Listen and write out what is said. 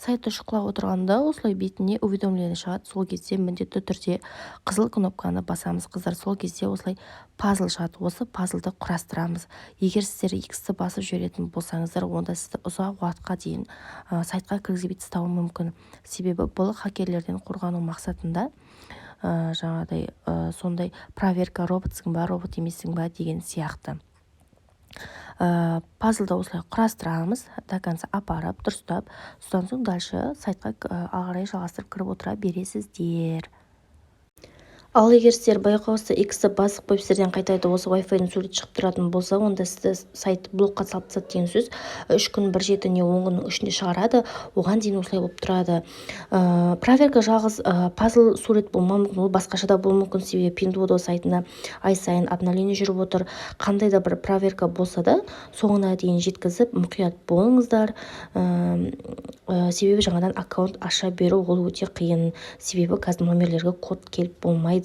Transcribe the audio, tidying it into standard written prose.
Сайтты шұқылап отырғанда осылай бетіне уведомление шығады. Сол кезде міндетті түрде қызыл кнопканы басамыз. Қыздар, сол кезде осылай пазл шығады. Осы пазлды құрастырамыз. Егер сіздер X-ті басып жіберетін болсаңыздар, онда сізді ұзақ уақытқа дейін сайтқа кіргізбей тастауы мүмкін. Себебі бұл хакерлерден қорғану мақсатында жаңағыдай сондай проверка, роботсың ба, робот емессің ба деген сияқты. Пазлды осылай құрастырамыз, до конца апарып, дұрыстап, содан соң дальше сайтқа ағарай жалғастырып кіріп отыра бересіздер. Ал егер сіздер байқаусызда X-ті басып қойып сіздерден қайтады осы Wi-Fi-дің суреті шығып тұратын болса, онда сізді сайт блокқа салып тастады деген сөз. 3 күн, 1 жеті не 10 күннің ішінде шығарады. Оған дейін осылай болып тұрады. Проверка жалғыз пазл сурет болмауы мүмкін, ол басқаша да болуы мүмкін. Себебі Pinduoduo сайтына ай сайын обновление жүріп отыр. Қандай да бір проверка болса да, соңына дейін жеткізіп, мұқият болыңыздар. Себебі жаңадан аккаунт аша беру ол өте қиын. Себебі қазір номерлерге код келіп болмайды.